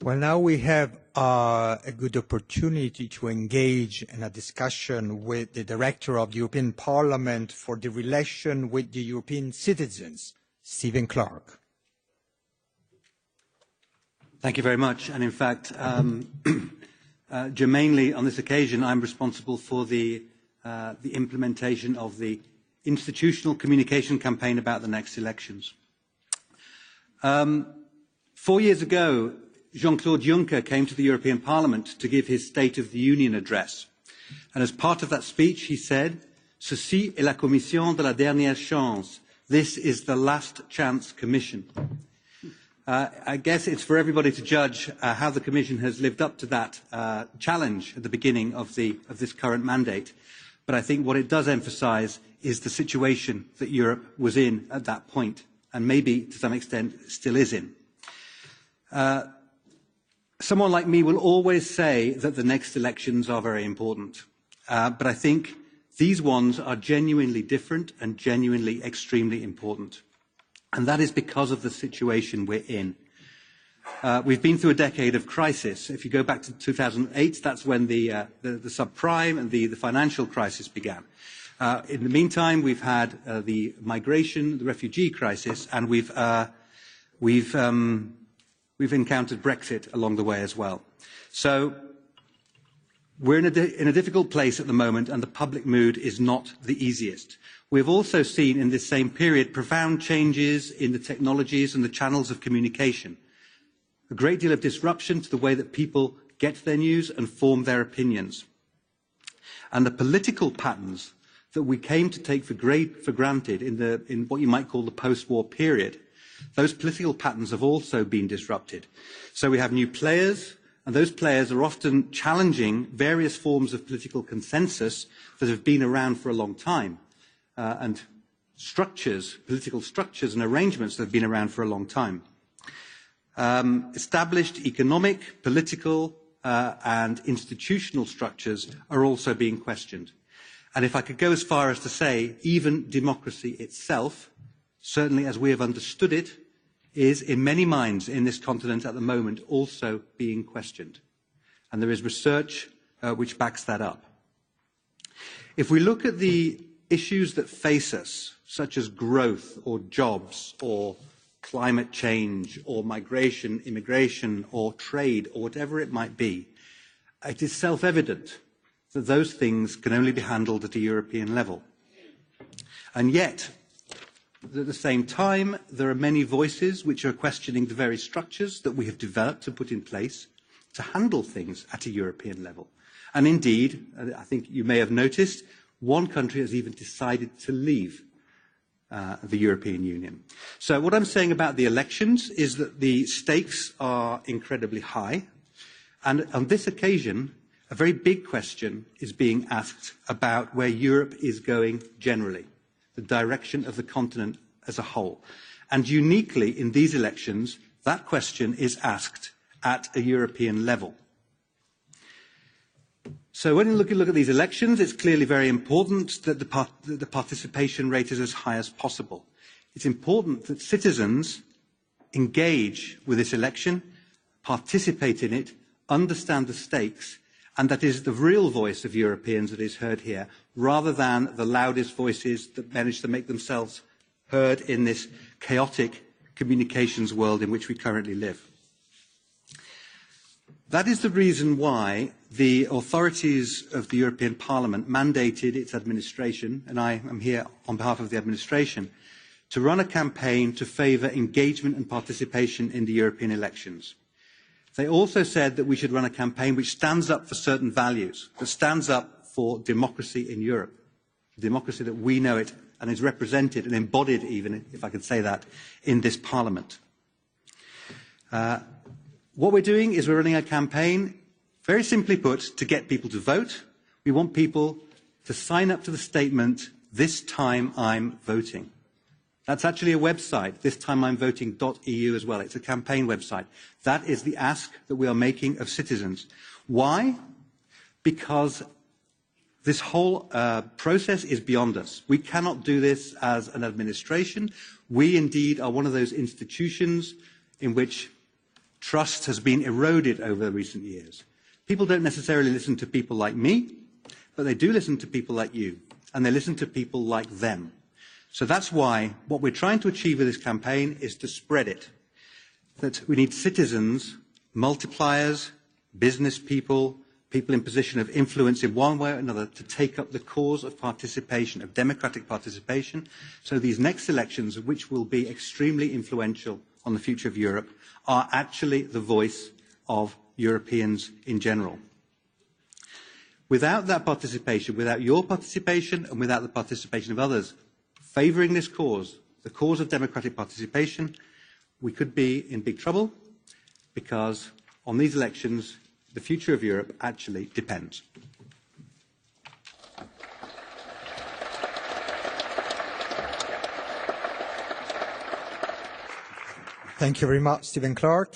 Well, now we have a good opportunity to engage in a discussion with the Director of the European Parliament for the relation with the European citizens, Stephen Clark. Thank you very much. And in fact, germanely on this occasion, I'm responsible for the implementation of the institutional communication campaign about the next elections. 4 years ago, Jean-Claude Juncker came to the European Parliament to give his State of the Union address. And as part of that speech, he said, "Ceci est la commission de la dernière chance." This is the last chance commission. I guess it's for everybody to judge how the Commission has lived up to that challenge at the beginning of this current mandate. But I think what it does emphasise is the situation that Europe was in at that point, and maybe to some extent still is in. Someone like me will always say that the next elections are very important. But I think these ones are genuinely different and genuinely extremely important. And that is because of the situation we're in. We've been through a decade of crisis. If you go back to 2008, that's when the subprime and the financial crisis began. In the meantime, we've had the migration, the refugee crisis, and we've encountered Brexit along the way as well. So we're in a difficult place at the moment, and the public mood is not the easiest. We've also seen in this same period profound changes in the technologies and the channels of communication. A great deal of disruption to the way that people get their news and form their opinions. And the political patterns that we came to take for granted in what you might call the post-war period, those political patterns have also been disrupted. So we have new players, and those players are often challenging various forms of political consensus that have been around for a long time, and political structures and arrangements that have been around for a long time. Established economic, political, and institutional structures are also being questioned. And if I could go as far as to say, even democracy itself, certainly as we have understood it, is in many minds in this continent at the moment also being questioned. And there is research which backs that up. If we look at the issues that face us, such as growth or jobs or climate change or migration, immigration or trade or whatever it might be, it is self-evident that those things can only be handled at a European level. And yet, at the same time, there are many voices which are questioning the very structures that we have developed and put in place to handle things at a European level. And indeed, I think you may have noticed, one country has even decided to leave the European Union. So what I'm saying about the elections is that the stakes are incredibly high. And on this occasion, a very big question is being asked about where Europe is going generally, the direction of the continent as a whole. And uniquely in these elections, that question is asked at a European level. So when you look at these elections, it's clearly very important that the participation rate is as high as possible. It's important that citizens engage with this election, participate in it, understand the stakes, and that is the real voice of Europeans that is heard here, rather than the loudest voices that manage to make themselves heard in this chaotic communications world in which we currently live. That is the reason why the authorities of the European Parliament mandated its administration, and I am here on behalf of the administration, to run a campaign to favour engagement and participation in the European elections. They also said that we should run a campaign which stands up for certain values, that stands up for democracy in Europe, democracy that we know it and is represented and embodied, even, if I could say that, in this Parliament. What we're doing is we're running a campaign, very simply put, to get people to vote. We want people to sign up to the statement, "This time I'm voting." That's actually a website, thistimeimvoting.eu as well. It's a campaign website. That is the ask that we are making of citizens. Why? Because this whole process is beyond us. We cannot do this as an administration. We indeed are one of those institutions in which trust has been eroded over recent years. People don't necessarily listen to people like me, but they do listen to people like you, and they listen to people like them. So that's why what we're trying to achieve with this campaign is to spread it. That we need citizens, multipliers, business people, people in position of influence in one way or another to take up the cause of participation, of democratic participation. So these next elections, which will be extremely influential on the future of Europe, are actually the voice of Europeans in general. Without that participation, without your participation and without the participation of others, favouring this cause, the cause of democratic participation, we could be in big trouble because on these elections, the future of Europe actually depends. Thank you very much, Stephen Clark.